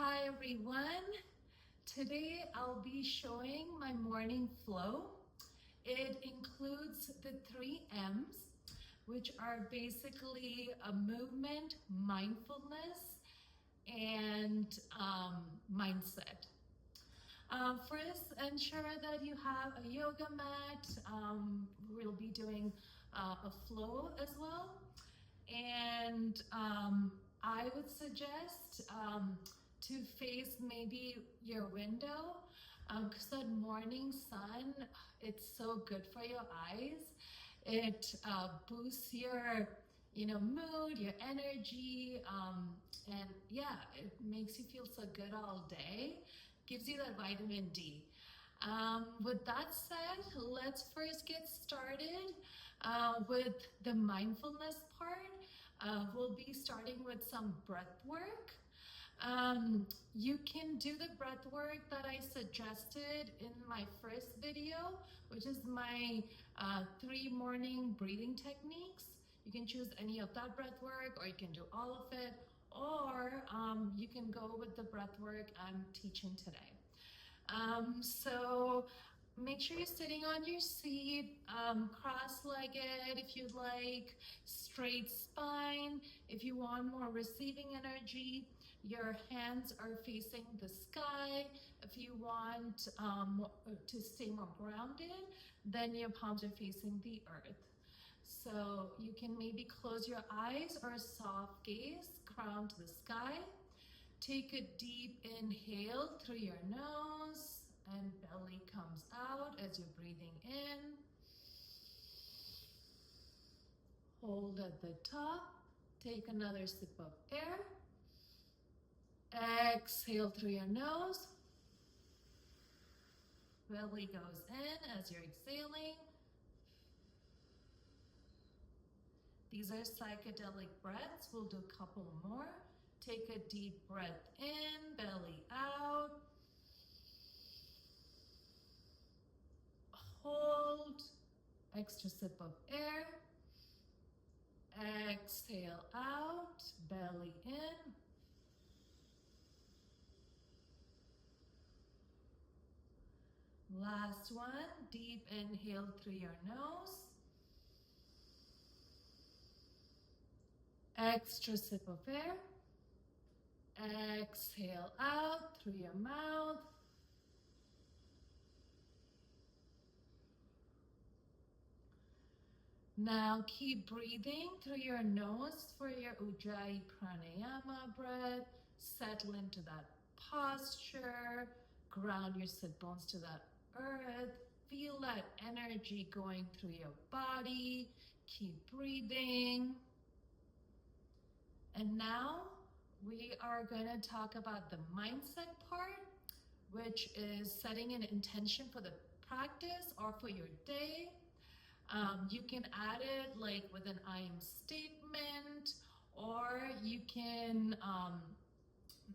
Hi everyone. Today I'll be showing my morning flow. It includes the 3 M's, which are basically a movement, mindfulness, and mindset. First, ensure that you have a yoga mat. We'll be doing a flow as well. And I would suggest to face maybe your window because that morning sun, it's so good for your eyes. It boosts your mood, your energy, and yeah, it makes you feel so good all day. Gives you that vitamin D. With that said, let's first get started with the mindfulness part. We'll be starting with some breath work. You can do the breath work that I suggested in my first video, which is my 3 morning breathing techniques. You can choose any of that breath work, or you can do all of it, or you can go with the breath work I'm teaching today. So make sure you're sitting on your seat, cross-legged if you'd like, straight spine. If you want more receiving energy, your hands are facing the sky. If you want to stay more grounded, then your palms are facing the earth. So you can maybe close your eyes or soft gaze, crown to the sky. Take a deep inhale through your nose and belly comes out as you're breathing in. Hold at the top. Take another sip of air. Exhale through your nose. Belly goes in as you're exhaling. These are psychedelic breaths. We'll do a couple more. Take a deep breath in, belly out. Hold. Extra sip of air. Exhale out, belly in. Last one, deep inhale through your nose. Extra sip of air. Exhale out through your mouth. Now keep breathing through your nose for your Ujjayi Pranayama breath. Settle into that posture. Ground your sit bones to that earth. Feel that energy going through your body. Keep breathing. And now we are going to talk about the mindset part, which is setting an intention for the practice or for your day. You can add it like with an I am statement, or you can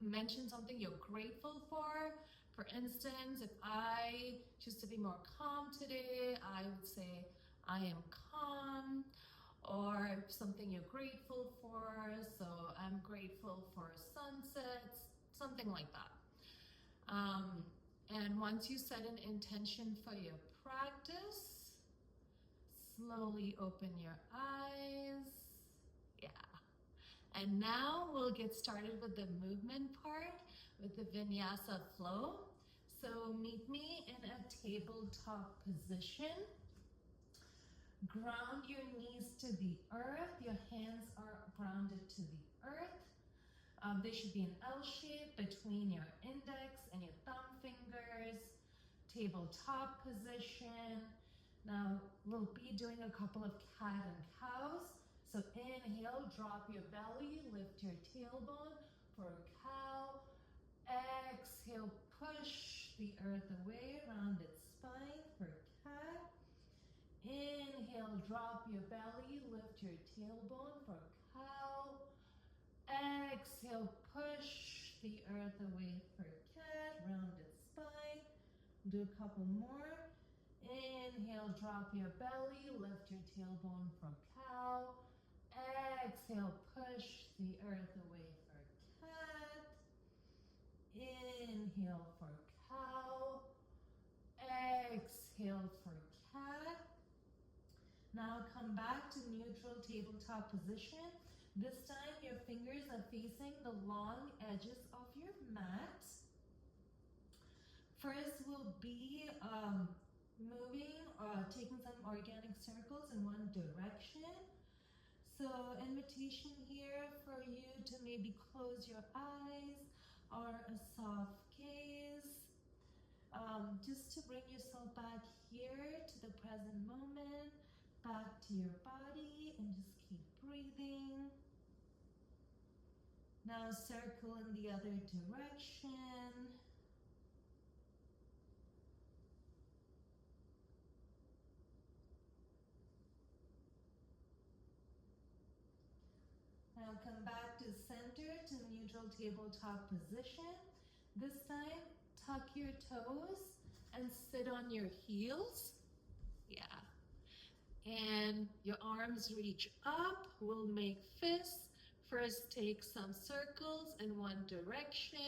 mention something you're grateful for. For instance, if I choose to be more calm today, I would say I am calm. Or something you're grateful for, so I'm grateful for sunsets, something like that. And once you set an intention for your practice, slowly open your eyes. Yeah. And now we'll get started with the movement part, with the vinyasa flow. So meet me in a tabletop position. Ground your knees to the earth. Your hands are grounded to the earth. They should be an L shape between your index and your thumb fingers. Tabletop position. Now we'll be doing a couple of cat and cows. So inhale, drop your belly, lift your tailbone for a cow. Exhale, push the earth away around its spine for cat. Inhale, drop your belly, lift your tailbone for cow. Exhale, push the earth away for cat, round its spine. Do a couple more. Inhale, drop your belly, lift your tailbone for cow. Exhale, push the earth away for cat. Inhale for cow. Exhale for cat. Now come back to neutral tabletop position. This time your fingers are facing the long edges of your mat. First will be moving, taking some organic circles in one direction. So invitation here for you to maybe close your eyes or a soft gaze. Just to bring yourself back here to the present moment, back to your body, and just keep breathing. Now circle in the other direction. Now come back to center, to neutral tabletop position. This time, tuck your toes and sit on your heels. Yeah. And your arms reach up. We'll make fists. First, take some circles in one direction.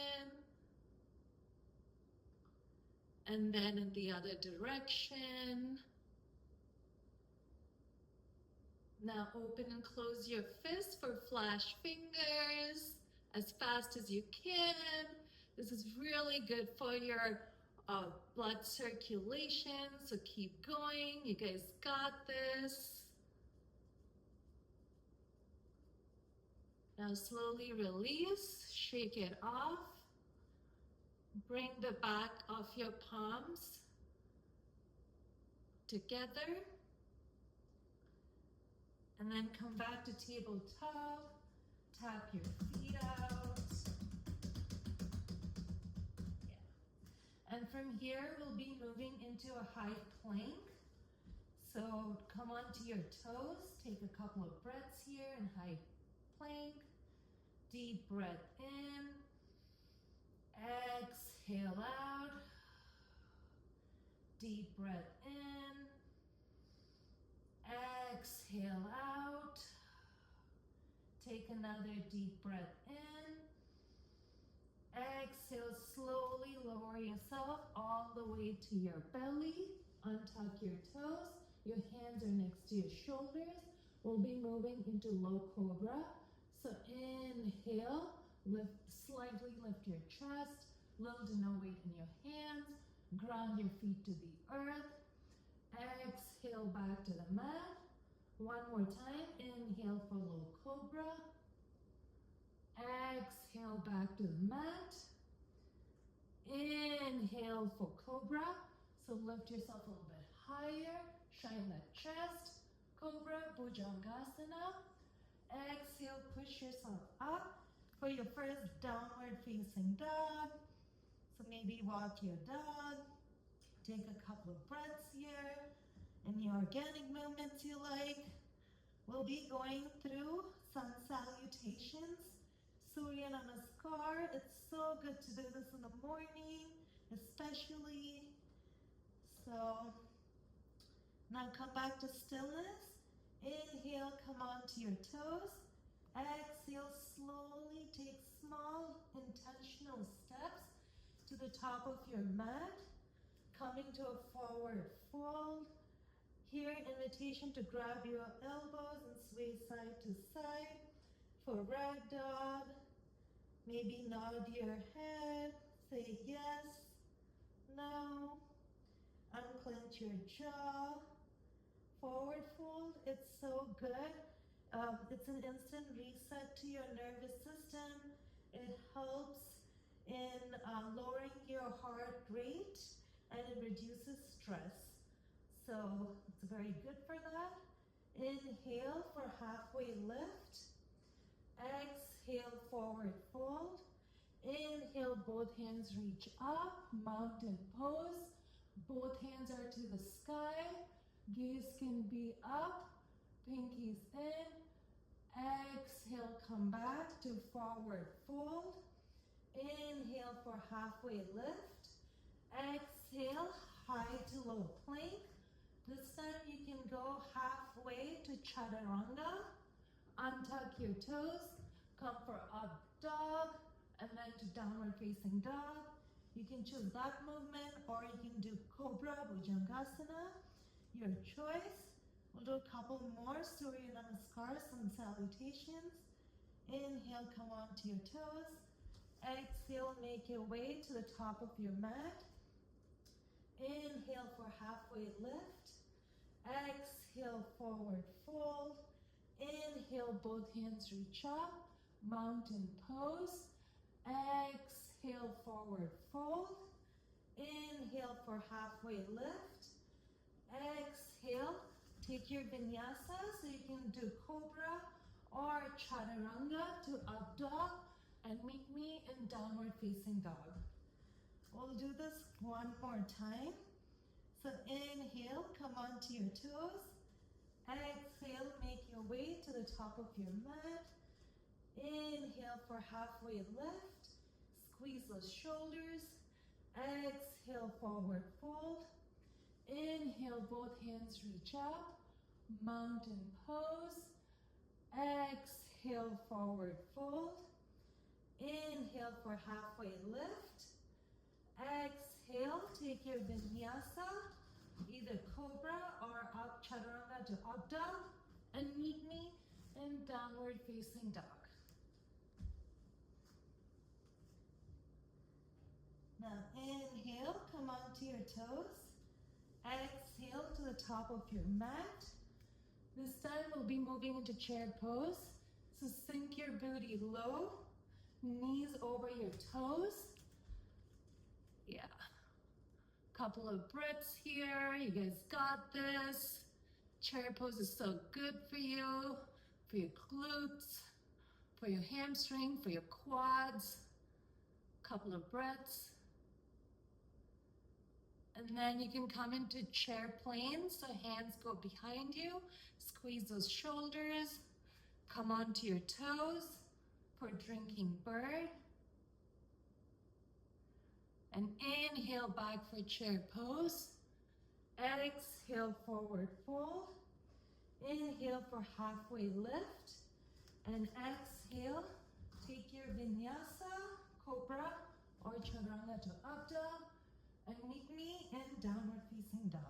And then in the other direction. Now open and close your fists for flash fingers as fast as you can. This is really good for your blood circulation, so keep going. You guys got this. Now slowly release, shake it off. Bring the back of your palms together. And then come back to tabletop, tap your feet out. Yeah. And from here, we'll be moving into a high plank. So come onto your toes, take a couple of breaths here in high plank. Deep breath in, exhale out. Deep breath in. Exhale out. Take another deep breath in. Exhale, slowly lower yourself all the way to your belly. Untuck your toes. Your hands are next to your shoulders. We'll be moving into low cobra. So inhale, slightly lift your chest, little to no weight in your hands. Ground your feet to the earth. Exhale back to the mat. One more time. Inhale for low cobra. Exhale back to the mat. Inhale for cobra. So lift yourself a little bit higher. Shine that chest. Cobra, Bhujangasana. Exhale, push yourself up for your first downward facing dog. So maybe walk your dog. Take a couple of breaths here. Any organic movements you like. We'll be going through sun salutations. Surya Namaskar. It's so good to do this in the morning, especially. So now come back to stillness. Inhale, come onto your toes. Exhale, slowly take small intentional steps to the top of your mat. Coming to a forward fold. Here, invitation to grab your elbows and sway side to side. For ragdoll, maybe nod your head, say yes, no. Unclench your jaw. Forward fold, it's so good. It's an instant reset to your nervous system. It helps in lowering your heart rate and it reduces stress. So it's very good for that. Inhale for halfway lift. Exhale, forward fold. Inhale, both hands reach up, mountain pose. Both hands are to the sky. Gaze can be up, pinkies in. Exhale, come back to forward fold. Inhale for halfway lift. Exhale, high to low plank. This time you can go halfway to chaturanga. Untuck your toes, come for up dog, and then to downward facing dog. You can choose that movement, or you can do Cobra, Bhujangasana, your choice. We'll do a couple more Surya Namaskars, some salutations. Inhale, come onto your toes. Exhale, make your way to the top of your mat. Inhale for halfway lift. Exhale, forward fold. Inhale, both hands reach up, mountain pose. Exhale, forward fold. Inhale for halfway lift. Exhale, take your vinyasa, so you can do cobra or chaturanga to up dog, and meet me in downward facing dog. We'll do this one more time. So inhale, come onto your toes. Exhale, make your way to the top of your mat. Inhale for halfway lift. Squeeze those shoulders. Exhale, forward fold. Inhale, both hands reach up. Mountain pose. Exhale, forward fold. Inhale for halfway lift. Exhale, take your vinyasa, either cobra or up chaturanga to up dog, and meet me in downward facing dog. Now inhale, come onto your toes. Exhale to the top of your mat. This time we'll be moving into chair pose. So sink your booty low, knees over your toes. Yeah. Couple of breaths here. You guys got this. Chair pose is so good for you, for your glutes, for your hamstring, for your quads. Couple of breaths. And then you can come into chair plane, so hands go behind you. Squeeze those shoulders. Come onto your toes for drinking bird. And inhale back for chair pose. Exhale, forward fold. Inhale for halfway lift. And exhale, take your vinyasa, cobra, or chaturanga to up dog, and meet me in downward facing dog.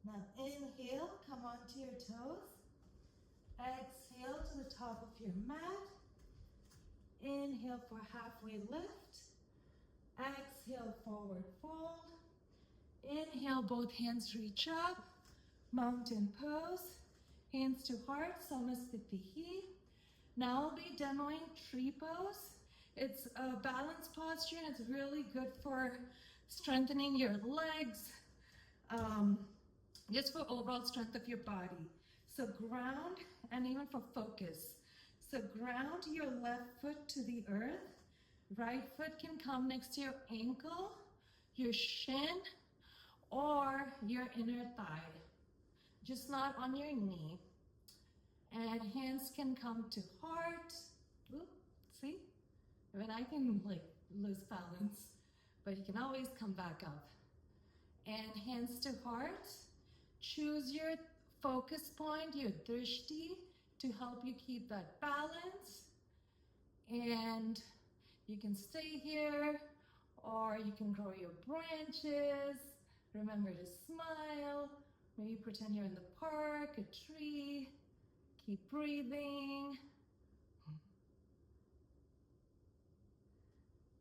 Now inhale, come onto your toes. Exhale to the top of your mat. Inhale for halfway lift. Exhale, forward fold. Inhale, both hands reach up. Mountain pose. Hands to heart, Samasthiti. Now I'll be demoing tree pose. It's a balanced posture, and it's really good for strengthening your legs, just for overall strength of your body. So ground, and even for focus. So ground your left foot to the earth. Right foot can come next to your ankle, your shin, or your inner thigh. Just not on your knee. And hands can come to heart. Ooh, see? Even I can lose balance, but you can always come back up. And hands to heart. Choose your focus point, your drishti, to help you keep that balance. And you can stay here, or you can grow your branches. Remember to smile. Maybe pretend you're in the park, a tree. Keep breathing.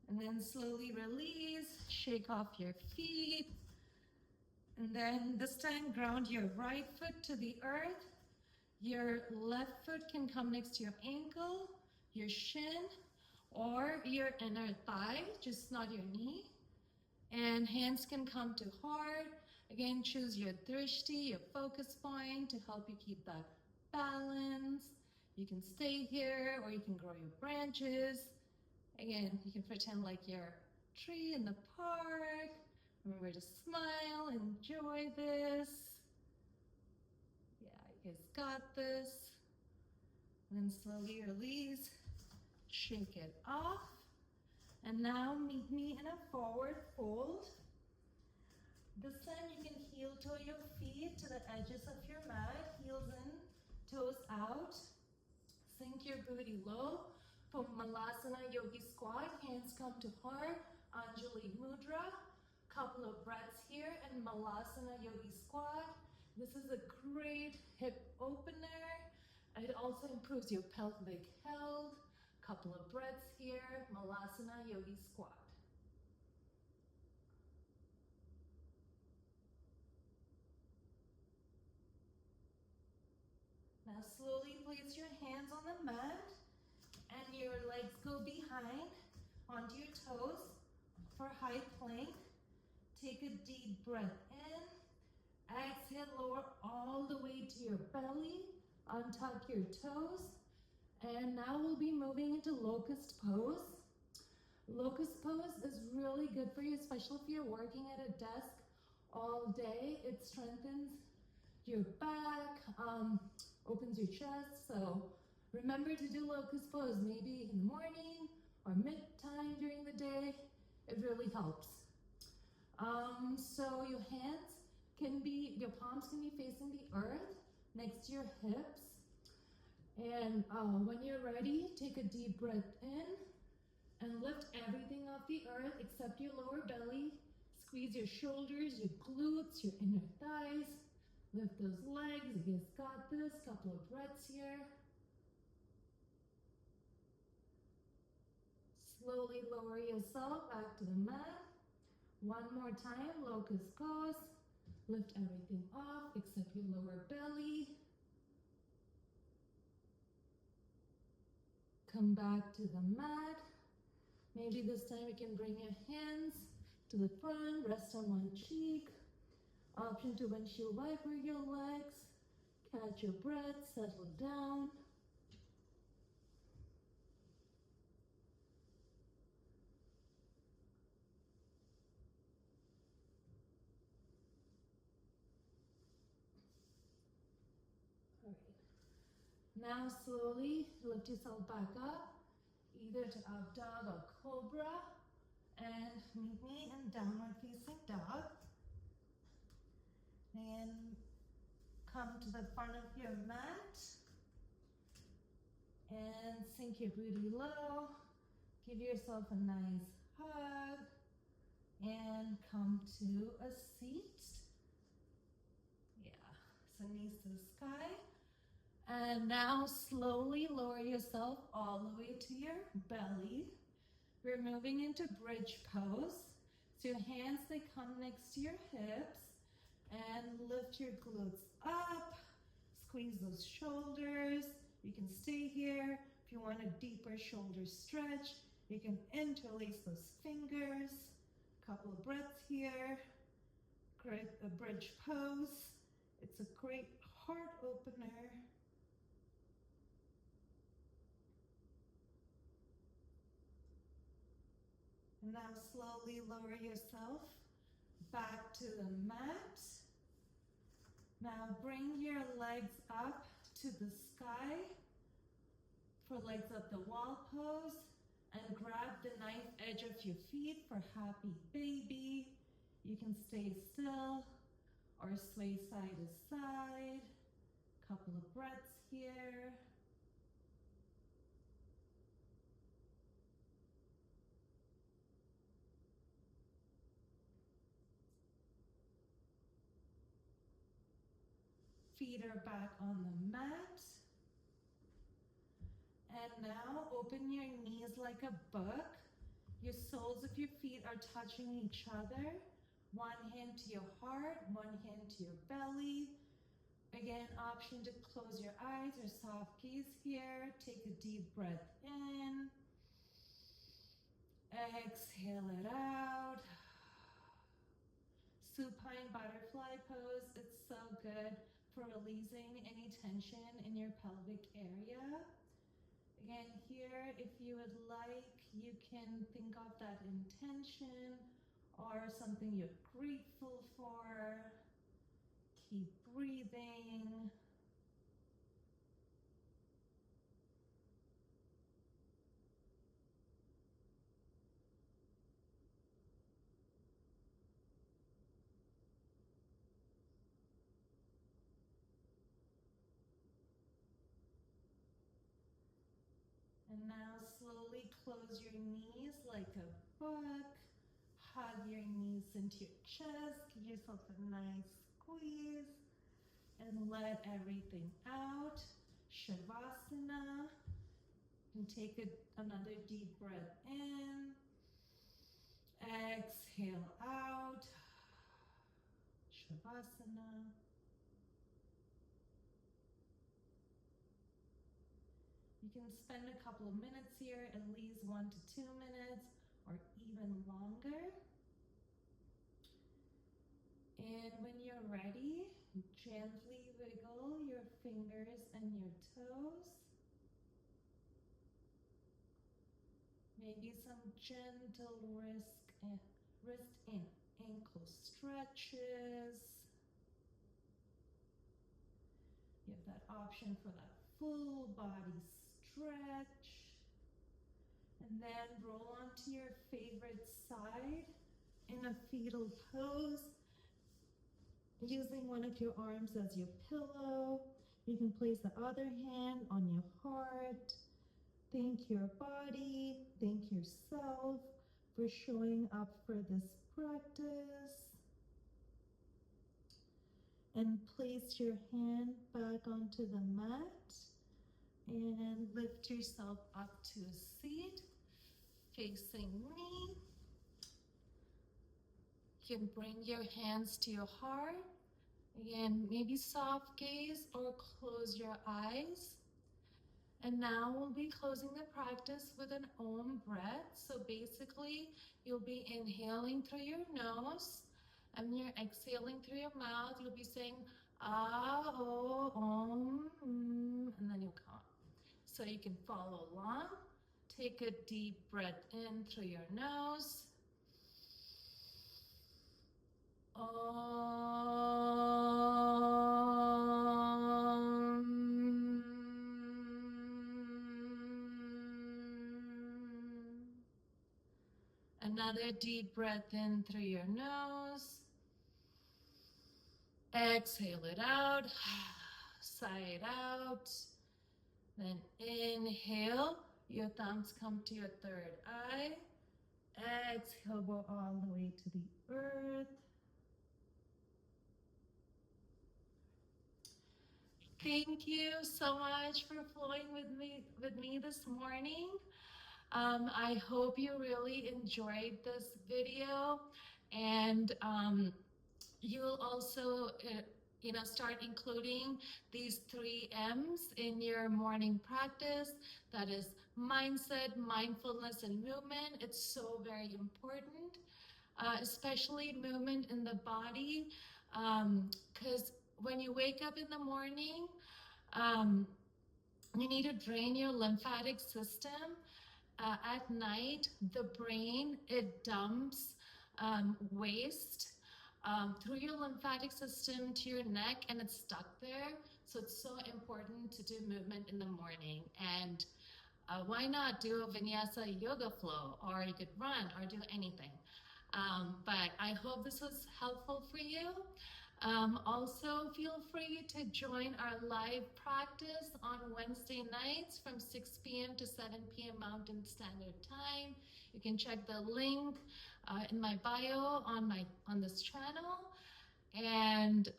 And then slowly release, shake off your feet. And then this time ground your right foot to the earth. Your left foot can come next to your ankle, your shin, or your inner thigh, just not your knee. And hands can come to heart. Again, choose your drishti, your focus point, to help you keep that balance. You can stay here, or you can grow your branches. Again, you can pretend like you're a tree in the park. Remember to smile, enjoy this. Yeah, you guys got this. And then slowly release, shake it off. And now meet me in a forward fold. This time you can heel toe your feet to the edges of your mat, heels in, toes out. Sink your booty low, For Malasana Yogi Squat, hands come to heart, Anjali Mudra. Couple of breaths here in Malasana Yogi Squat. This is a great hip opener. It also improves your pelvic health. Couple of breaths here, Malasana Yogi Squat. Now slowly place your hands on the mat and your legs go behind onto your toes for high plank. Take a deep breath in. Exhale, lower all the way to your belly. Untuck your toes. And now we'll be moving into locust pose. Locust pose is really good for you, especially if you're working at a desk all day. It strengthens your back, opens your chest. So remember to do locust pose maybe in the morning or mid-time during the day. It really helps. So your palms can be facing the earth next to your hips. And when you're ready, take a deep breath in and lift everything off the earth except your lower belly. Squeeze your shoulders, your glutes, your inner thighs. Lift those legs. You guys got this. Couple of breaths here. Slowly lower yourself back to the mat. One more time, locust pose. Lift everything off except your lower belly. Come back to the mat. Maybe this time you can bring your hands to the front, rest on one cheek. Option to windshield wiper your legs. Catch your breath, settle down. All right. Now slowly lift yourself back up, either to up dog or cobra. And meet me in downward facing dog. And come to the front of your mat. And sink your booty low. Give yourself a nice hug. And come to a seat. Yeah, so knees to the sky. And now slowly lower yourself all the way to your belly. We're moving into bridge pose. So your hands, they come next to your hips. And lift your glutes up. Squeeze those shoulders. You can stay here. If you want a deeper shoulder stretch, you can interlace those fingers. Couple of breaths here. Great, a bridge pose. It's a great heart opener. And now slowly lower yourself back to the mat. Now bring your legs up to the sky for legs up the wall pose, and grab the knife edge of your feet for happy baby. You can stay still or sway side to side. Couple of breaths here. Feet are back on the mat. And now open your knees like a book. Your soles of your feet are touching each other. One hand to your heart, one hand to your belly. Again, option to close your eyes or soft gaze here. Take a deep breath in. Exhale it out. Supine butterfly pose. It's so good for releasing any tension in your pelvic area. Again, here, if you would like, you can think of that intention or something you're grateful for. Keep breathing. And now slowly close your knees like a book. Hug your knees into your chest. Give yourself a nice squeeze. And let everything out. Shavasana. And take another deep breath in. Exhale out. Shavasana. You can spend a couple of minutes here, at least 1 to 2 minutes, or even longer. And when you're ready, gently wiggle your fingers and your toes. Maybe some gentle wrist and ankle stretches. You have that option for that full body stretch. And then roll onto your favorite side in a fetal pose, using one of your arms as your pillow. You can place the other hand on your heart. Thank your body, thank yourself for showing up for this practice. And place your hand back onto the mat and lift yourself up to a seat facing me. You can bring your hands to your heart. Again, maybe soft gaze or close your eyes. And now we'll be closing the practice with an Om breath. So basically, you'll be inhaling through your nose, and when you're exhaling through your mouth, you'll be saying Ah, O, Om, and then you'll count. So you can follow along. Take a deep breath in through your nose. Another deep breath in through your nose. Exhale it out. Sigh it out. Then inhale. Your thumbs come to your third eye. Exhale, go all the way to the earth. Thank you so much for flowing with me this morning. I hope you really enjoyed this video, and you'll also start including these 3 M's in your morning practice. That is mindset, mindfulness, and movement. It's so very important, especially movement in the body, because when you wake up in the morning, you need to drain your lymphatic system. At night, the brain, it dumps waste through your lymphatic system to your neck, and it's stuck there. So it's so important to do movement in the morning. And why not do a vinyasa yoga flow, or you could run or do anything. But I hope this was helpful for you. Also, feel free to join our live practice on Wednesday nights from 6 p.m. to 7 p.m. Mountain Standard Time. You can check the link in my bio on this channel. And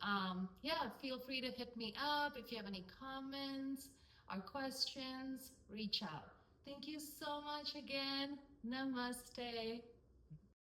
yeah, feel free to hit me up if you have any comments or questions. Reach out. Thank you so much again. Namaste.